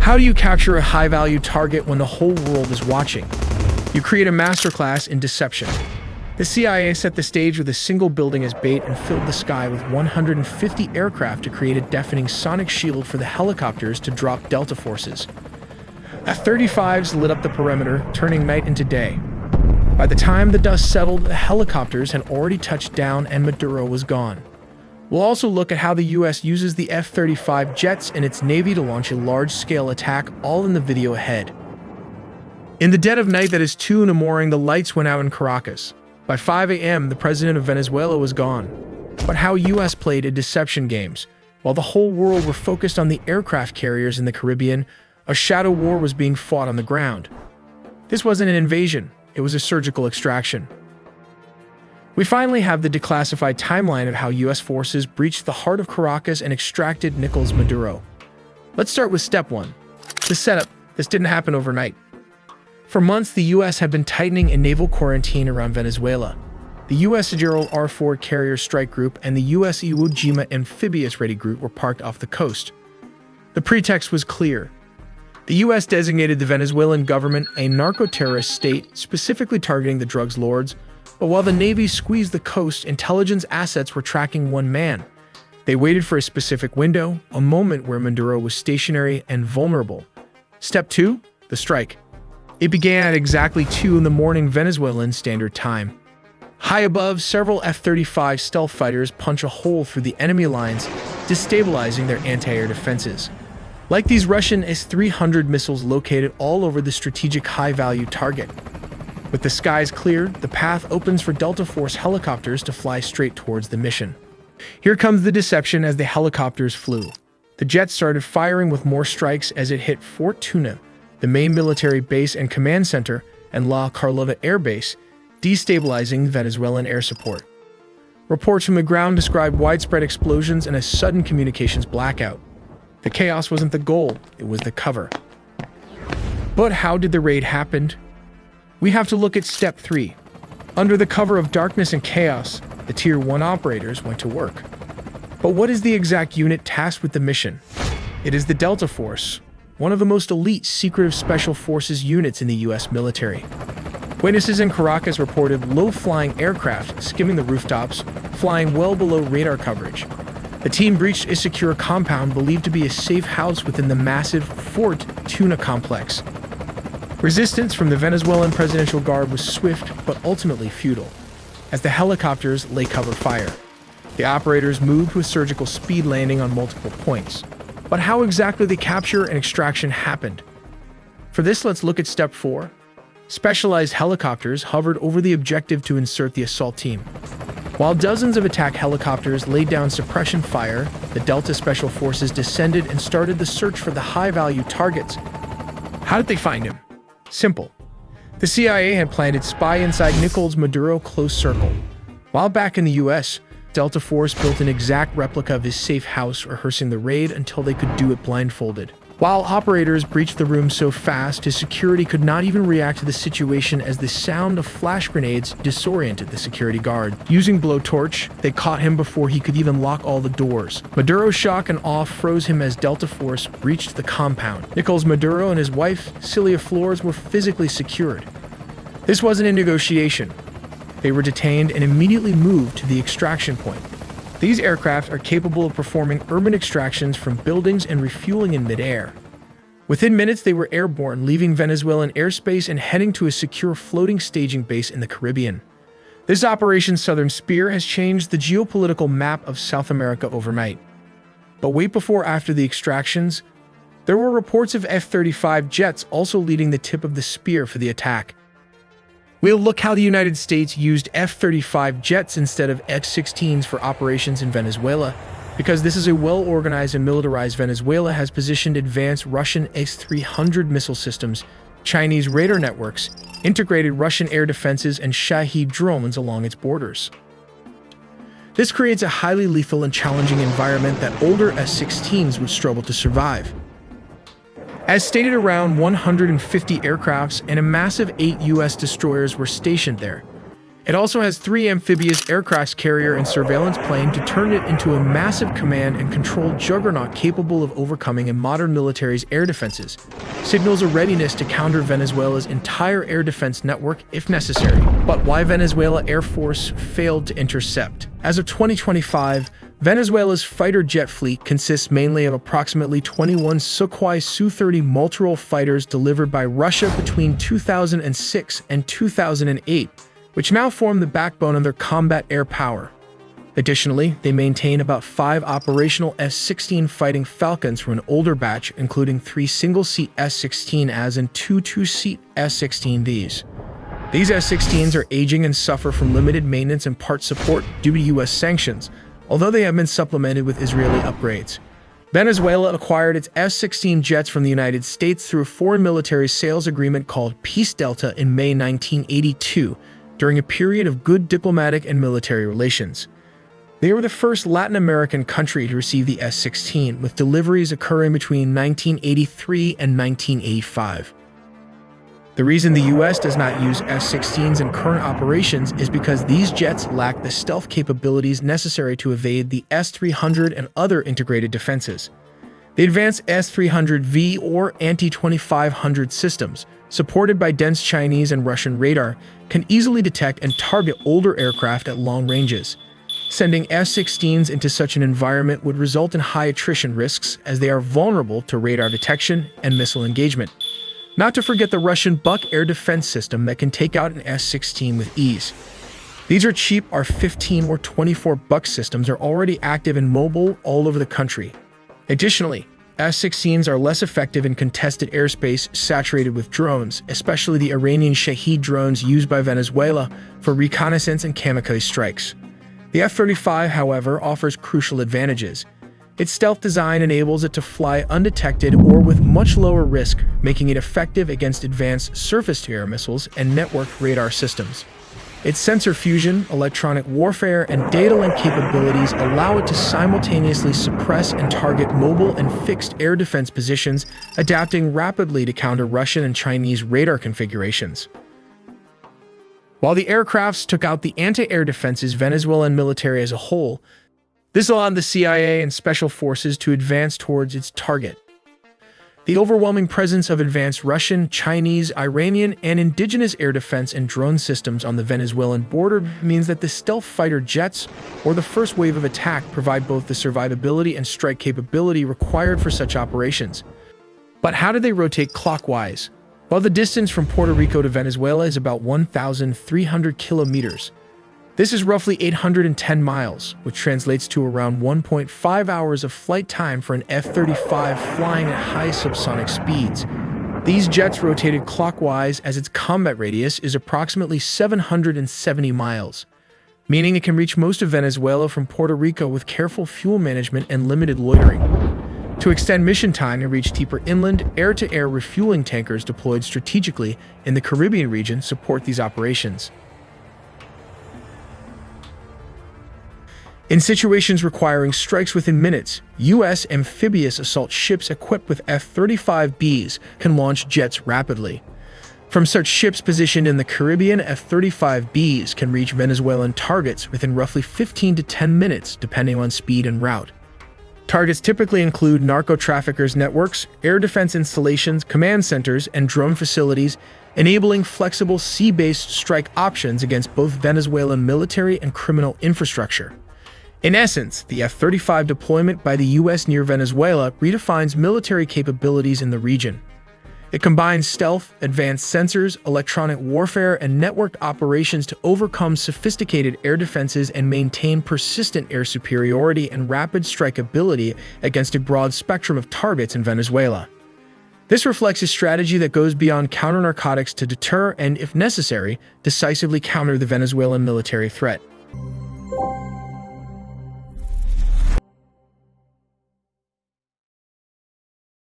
How do you capture a high-value target when the whole world is watching? You create a masterclass in deception. The CIA set the stage with a single building as bait and filled the sky with 150 aircraft to create a deafening sonic shield for the helicopters to drop Delta forces. F-35s lit up the perimeter, turning night into day. By the time the dust settled, the helicopters had already touched down and Maduro was gone. We'll also look at how the US uses the F-35 jets in its Navy to launch a large-scale attack, all in the video ahead. In the dead of night that is 2 in the morning, the lights went out in Caracas. By 5 a.m., the president of Venezuela was gone. But how US played a deception games. While the whole world were focused on the aircraft carriers in the Caribbean, a shadow war was being fought on the ground. This wasn't an invasion, it was a surgical extraction. We finally have the declassified timeline of how US forces breached the heart of Caracas and extracted Nicolás Maduro. Let's start with step 1. The setup. This didn't happen overnight. For months, the US had been tightening a naval quarantine around Venezuela. The US Gerald R. Ford Carrier Strike Group and the US Iwo Jima Amphibious Ready Group were parked off the coast. The pretext was clear. The US designated the Venezuelan government a narco-terrorist state, specifically targeting the drugs lords, but while the Navy squeezed the coast, intelligence assets were tracking one man. They waited for a specific window, a moment where Maduro was stationary and vulnerable. Step 2. The strike. It began at exactly 2 in the morning Venezuelan Standard Time. High above, several F-35 stealth fighters punch a hole through the enemy lines, destabilizing their anti-air defenses. Like these Russian S-300 missiles located all over the strategic high-value target. With the skies cleared, the path opens for Delta Force helicopters to fly straight towards the mission. Here comes the deception as the helicopters flew. The jets started firing with more strikes as it hit Fort Tuna, the main military base and command center, and La Carlota Air Base, destabilizing Venezuelan air support. Reports from the ground described widespread explosions and a sudden communications blackout. The chaos wasn't the goal, it was the cover. But how did the raid happen? We have to look at step 3. Under the cover of darkness and chaos, the Tier 1 operators went to work. But what is the exact unit tasked with the mission? It is the Delta Force, one of the most elite secretive special forces units in the US military. Witnesses in Caracas reported low-flying aircraft skimming the rooftops, flying well below radar coverage. The team breached a secure compound believed to be a safe house within the massive Fort Tuna complex. Resistance from the Venezuelan Presidential Guard was swift but ultimately futile, as the helicopters lay cover fire. The operators moved with surgical speed, landing on multiple points. But how exactly the capture and extraction happened? For this, let's look at step 4. Specialized helicopters hovered over the objective to insert the assault team. While dozens of attack helicopters laid down suppression fire, the Delta Special Forces descended and started the search for the high-value targets. How did they find him? Simple. The CIA had planted spy inside Nicolás Maduro close circle. While back in the US, Delta Force built an exact replica of his safe house, rehearsing the raid until they could do it blindfolded. While operators breached the room so fast, his security could not even react to the situation as the sound of flash grenades disoriented the security guard. Using blowtorch, they caught him before he could even lock all the doors. Maduro's shock and awe froze him as Delta Force reached the compound. Nicolás Maduro and his wife, Celia Flores, were physically secured. This wasn't a negotiation. They were detained and immediately moved to the extraction point. These aircraft are capable of performing urban extractions from buildings and refueling in midair. Within minutes, they were airborne, leaving Venezuelan airspace and heading to a secure floating staging base in the Caribbean. This Operation Southern Spear has changed the geopolitical map of South America overnight. But wait, before after the extractions, there were reports of F-35 jets also leading the tip of the spear for the attack. We'll look how the United States used F-35 jets instead of F-16s for operations in Venezuela, because this is a well-organized and militarized Venezuela has positioned advanced Russian S-300 missile systems, Chinese radar networks, integrated Russian air defenses, and Shahed drones along its borders. This creates a highly lethal and challenging environment that older S-16s would struggle to survive. As stated, around 150 aircrafts and a massive 8 U.S. destroyers were stationed there. It also has 3 amphibious aircraft carrier and surveillance plane to turn it into a massive command and control juggernaut capable of overcoming a modern military's air defenses. Signals a readiness to counter Venezuela's entire air defense network if necessary. But why Venezuela Air Force failed to intercept? As of 2025, Venezuela's fighter jet fleet consists mainly of approximately 21 Sukhoi Su-30 multirole fighters delivered by Russia between 2006 and 2008, which now form the backbone of their combat air power. Additionally, they maintain about 5 operational S-16 Fighting Falcons from an older batch, including 3 single-seat S-16As and 2 two-seat S-16Vs. These S-16s are aging and suffer from limited maintenance and part support due to U.S. sanctions, although they have been supplemented with Israeli upgrades. Venezuela acquired its F-16 jets from the United States through a foreign military sales agreement called Peace Delta in May 1982, during a period of good diplomatic and military relations. They were the first Latin American country to receive the S-16, with deliveries occurring between 1983 and 1985. The reason the U.S. does not use F-16s in current operations is because these jets lack the stealth capabilities necessary to evade the S-300 and other integrated defenses. The advanced S-300V or anti-2500 systems, supported by dense Chinese and Russian radar, can easily detect and target older aircraft at long ranges. Sending F-16s into such an environment would result in high attrition risks as they are vulnerable to radar detection and missile engagement. Not to forget the Russian Buk air defense system that can take out an S-16 with ease. These are cheap R-15 or 24 Buk systems are already active and mobile all over the country. Additionally, F-16s are less effective in contested airspace saturated with drones, especially the Iranian Shahed drones used by Venezuela for reconnaissance and kamikaze strikes. The F-35, however, offers crucial advantages. Its stealth design enables it to fly undetected or with much lower risk, making it effective against advanced surface-to-air missiles and networked radar systems. Its sensor fusion, electronic warfare, and data link capabilities allow it to simultaneously suppress and target mobile and fixed air defense positions, adapting rapidly to counter Russian and Chinese radar configurations. While the aircrafts took out the anti-air defenses Venezuelan military as a whole, this allowed the CIA and special forces to advance towards its target. The overwhelming presence of advanced Russian, Chinese, Iranian, and indigenous air defense and drone systems on the Venezuelan border means that the stealth fighter jets, or the first wave of attack, provide both the survivability and strike capability required for such operations. But how do they rotate clockwise? Well, the distance from Puerto Rico to Venezuela is about 1,300 kilometers. This is roughly 810 miles, which translates to around 1.5 hours of flight time for an F-35 flying at high subsonic speeds. These jets rotated clockwise as its combat radius is approximately 770 miles, meaning it can reach most of Venezuela from Puerto Rico with careful fuel management and limited loitering. To extend mission time and reach deeper inland, air-to-air refueling tankers deployed strategically in the Caribbean region support these operations. In situations requiring strikes within minutes, U.S. amphibious assault ships equipped with F-35Bs can launch jets rapidly. From such ships positioned in the Caribbean, F-35Bs can reach Venezuelan targets within roughly 15 to 10 minutes, depending on speed and route. Targets typically include narco-traffickers' networks, air defense installations, command centers, and drone facilities, enabling flexible sea-based strike options against both Venezuelan military and criminal infrastructure. In essence, the F-35 deployment by the U.S. near Venezuela redefines military capabilities in the region. It combines stealth, advanced sensors, electronic warfare, and networked operations to overcome sophisticated air defenses and maintain persistent air superiority and rapid strikeability against a broad spectrum of targets in Venezuela. This reflects a strategy that goes beyond counter-narcotics to deter and, if necessary, decisively counter the Venezuelan military threat.